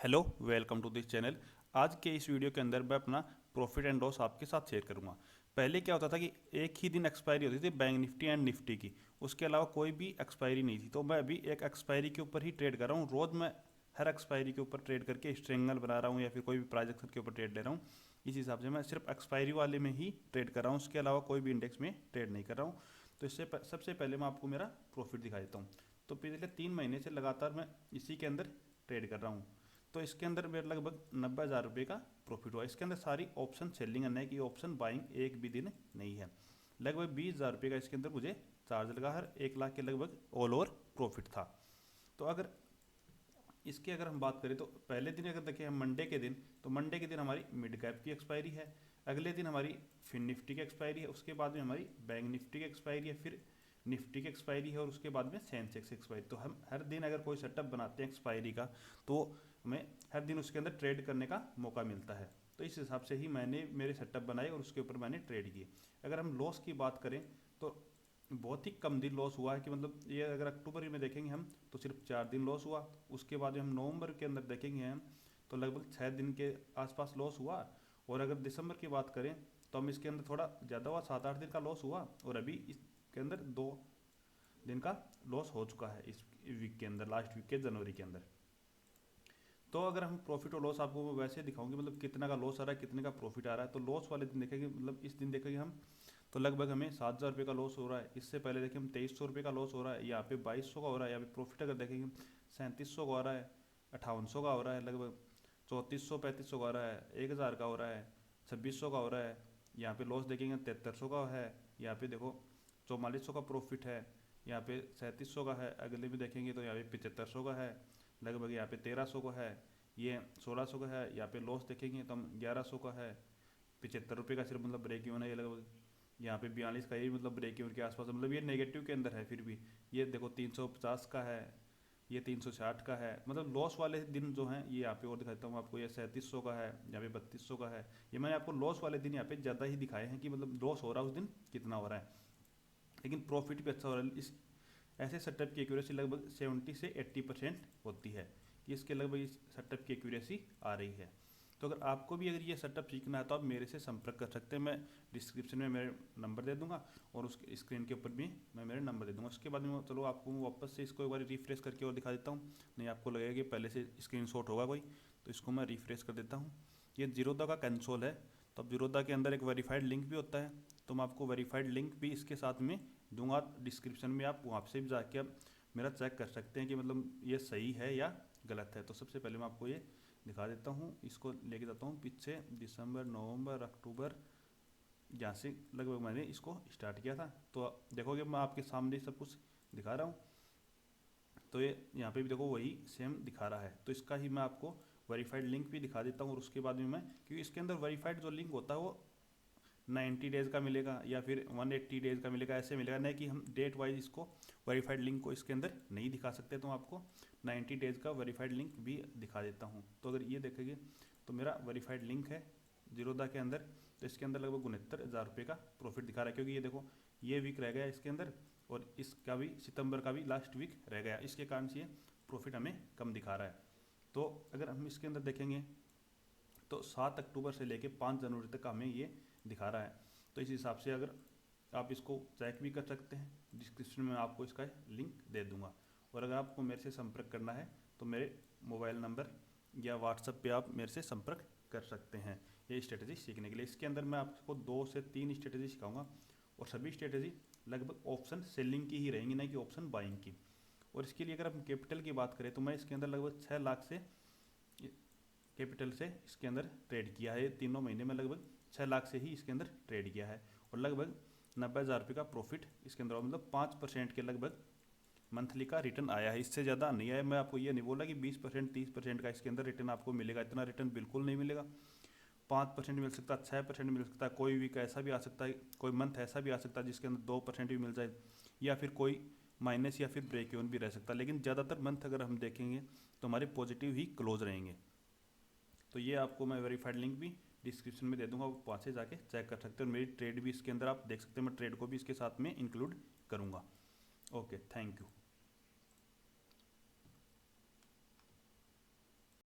Hello, welcome to this channel. आज के इस वीडियो के अंदर मैं अपना प्रॉफिट एंड लॉस आपके साथ शेयर करूंगा। पहले क्या होता था कि एक ही दिन एक्सपायरी होती थी बैंक निफ्टी एंड निफ्टी की, उसके अलावा कोई भी एक्सपायरी नहीं थी। तो मैं अभी एक एक्सपायरी के ऊपर ही ट्रेड कर रहा हूँ। रोज़ मैं हर एक्सपायरी के ऊपर ट्रेड करके स्ट्रेंगल बना रहा हूँ या फिर कोई भी प्राइजेक्शन के ऊपर ट्रेड ले रहा हूँ। इस हिसाब से मैं सिर्फ एक्सपायरी वाले में ही ट्रेड कर रहा हूँ, उसके अलावा कोई भी इंडेक्स में ट्रेड नहीं कर रहा हूँ। तो सबसे पहले मैं आपको मेरा प्रॉफिट दिखा देता हूँ। तो पिछले 3 महीने से लगातार मैं इसी के अंदर ट्रेड कर रहा हूँ। तो इसके अंदर मेरा लगभग 90,000 रुपये का प्रॉफिट हुआ। इसके अंदर सारी ऑप्शन सेलिंग है, कि ऑप्शन बाइंग एक भी दिन नहीं है। लगभग 20,000 रुपये का इसके अंदर मुझे चार्ज लगा, हर 1 लाख के लगभग ऑल ओवर प्रॉफिट था। तो अगर हम बात करें तो पहले दिन अगर देखें हम मंडे के दिन, तो मंडे के दिन हमारी मिड कैप की एक्सपायरी है। अगले दिन हमारी फिन निफ्टी की एक्सपायरी है, उसके बाद में हमारी बैंक निफ्टी की एक्सपायरी है, फिर निफ्टी की एक्सपायरी है और उसके बाद में सेंसेक्स एक्सपायरी। तो हम हर दिन अगर कोई सेटअप बनाते हैं एक्सपायरी का, तो हमें हर दिन उसके अंदर ट्रेड करने का मौका मिलता है। तो इस हिसाब से ही मैंने मेरे सेटअप बनाए और उसके ऊपर मैंने ट्रेड किए। अगर हम लॉस की बात करें तो बहुत ही कम दिन लॉस हुआ है, कि मतलब ये अगर अक्टूबर में देखेंगे हम तो सिर्फ 4 दिन लॉस हुआ। उसके बाद में हम नवंबर के अंदर देखेंगे हम तो लगभग 6 दिन के आसपास लॉस हुआ। और अगर दिसंबर की बात करें तो हम इसके अंदर थोड़ा ज़्यादा हुआ, 7-8 दिन का लॉस हुआ। और अभी इसके अंदर 2 दिन का लॉस हो चुका है इस वीक के अंदर, लास्ट वीक के जनवरी के अंदर। तो अगर हम प्रॉफिट और लॉस आपको वैसे दिखाऊंगे, मतलब कितना का लॉस आ रहा है कितने का प्रॉफिट आ रहा है। तो लॉस वाले दिन देखेंगे, मतलब इस दिन देखेंगे हम तो लगभग हमें 7,000 रुपये का लॉस हो रहा है। इससे पहले देखिए हम 2300 रुपये का लॉस हो रहा है, यहाँ पे 2200 का हो रहा है। यहाँ पे प्रॉफिट अगर देखेंगे 3700 का हो रहा है, 5800 का हो रहा है, लगभग 3400-3500 का हो रहा है, 1000 का हो रहा है, 2600 का हो रहा है। यहाँ पे लॉस देखेंगे 7300 का है। यहाँ पे देखो 4400 का प्रॉफिट है, यहाँ पे 3700 का है। अगले भी देखेंगे तो यहाँ पे 7500 का है, लगभग यहाँ पे 1300 का है, ये 1600 का है। यहाँ पे लॉस देखेंगे तो हम 1100 का है, 75 रुपये का सिर्फ मतलब ब्रेक इवन है ये लगभग। यहाँ पे 42 का, ये मतलब ब्रेक इवन के आसपास, मतलब ये नेगेटिव के अंदर है। फिर भी ये देखो 350 का है, ये 360 का है। मतलब लॉस वाले दिन जो हैं ये यहाँ पे और दिखाता हूँ आपको, ये 3700 का है, यहाँ पे 3200 का है। ये मैंने आपको लॉस वाले दिन यहाँ पे ज़्यादा ही दिखाए हैं, कि मतलब लॉस हो रहा है उस दिन कितना हो रहा है, लेकिन प्रॉफिट भी अच्छा हो रहा है। इस ऐसे सेटअप की एक्यूरेसी लगभग 70 से 80% होती है, कि इसके लगभग इस सेटअप की एक्यूरेसी आ रही है। तो अगर ये सेटअप सीखना है तो आप मेरे से संपर्क कर सकते हैं। मैं डिस्क्रिप्शन में मेरे नंबर दे दूंगा और उसके स्क्रीन के ऊपर भी मैं मेरे नंबर दे दूंगा। उसके बाद में चलो आपको वापस से इसको एक बार रिफ्रेश करके और दिखा देता हूँ। नहीं, आपको लगेगा कि पहले से स्क्रीनशॉट होगा कोई, तो इसको मैं रिफ्रेश कर देता हूँ। ये जीरोदा का कंसोल है। तो अब जीरोदा के अंदर एक वेरीफाइड लिंक भी होता है, तो मैं आपको वेरीफाइड लिंक भी इसके साथ में दूंगा डिस्क्रिप्शन में। आप वहाँ से भी जाके अब मेरा चेक कर सकते हैं कि मतलब ये सही है या गलत है। तो सबसे पहले मैं आपको ये दिखा देता हूँ, इसको लेके जाता हूँ पीछे, दिसंबर, नवंबर, अक्टूबर, जहाँ से लगभग मैंने इसको स्टार्ट किया था। तो देखोगे मैं आपके सामने सब कुछ दिखा रहा हूँ। तो ये यहाँ पे भी देखो वही सेम दिखा रहा है। तो इसका ही मैं आपको वेरीफाइड लिंक भी दिखा देता हूँ। और उसके बाद में मैं, क्योंकि इसके अंदर वेरीफाइड जो लिंक होता है वो 90 डेज़ का मिलेगा या फिर 180 डेज़ का मिलेगा, ऐसे मिलेगा। नहीं कि हम डेट वाइज इसको वेरीफाइड लिंक को इसके अंदर नहीं दिखा सकते, तो आपको 90 डेज़ का वेरीफाइड लिंक भी दिखा देता हूँ। तो अगर ये देखेंगे तो मेरा वेरीफाइड लिंक है जीरोदा के अंदर। तो इसके अंदर लगभग 69,000 रुपये का प्रॉफिट दिखा रहा है, क्योंकि ये देखो ये वीक रह गया इसके अंदर और इसका भी सितंबर का भी लास्ट वीक रह गया, इसके कारण से ये प्रॉफिट हमें कम दिखा रहा है। तो अगर हम इसके अंदर देखेंगे तो 7 अक्टूबर से लेके 5 जनवरी तक हमें ये दिखा रहा है। तो इस हिसाब से अगर आप इसको चेक भी कर सकते हैं, डिस्क्रिप्शन में आपको इसका लिंक दे दूंगा। और अगर आपको मेरे से संपर्क करना है तो मेरे मोबाइल नंबर या व्हाट्सएप पे आप मेरे से संपर्क कर सकते हैं ये स्ट्रेटजी सीखने के लिए। इसके अंदर मैं आपको 2 से 3 स्ट्रेटजी सिखाऊंगा और सभी स्ट्रेटजी लगभग ऑप्शन सेलिंग की ही रहेंगी, ना कि ऑप्शन बाइंग की। और इसके लिए अगर हम कैपिटल की बात करें तो मैं इसके अंदर लगभग 6 लाख से कैपिटल से इसके अंदर ट्रेड किया है। 3 महीने में लगभग 6 लाख से ही इसके अंदर ट्रेड किया है और लगभग 90,000 रुपये का प्रॉफिट इसके अंदर, मतलब 5% के लगभग मंथली का रिटर्न आया है। इससे ज़्यादा नहीं आया। मैं आपको ये नहीं बोला कि 20% 30% का इसके अंदर रिटर्न आपको मिलेगा, इतना रिटर्न बिल्कुल नहीं मिलेगा। 5% मिल सकता है, 6% मिल सकता है, कोई वीक ऐसा भी आ सकता है, कोई मंथ ऐसा भी आ सकता है जिसके अंदर 2% भी मिल जाए, या फिर कोई माइनस या फिर ब्रेक इवन भी रह सकता है। लेकिन ज़्यादातर मंथ अगर हम देखेंगे तो हमारे पॉजिटिव ही क्लोज रहेंगे। तो ये आपको मैं वेरीफाइड लिंक भी डिस्क्रिप्शन में दे दूंगा, आप वहाँ से जाके चेक कर सकते हो। मेरी ट्रेड भी इसके अंदर आप देख सकते हैं, मैं ट्रेड को भी इसके साथ में इंक्लूड करूँगा। Okay, thank you.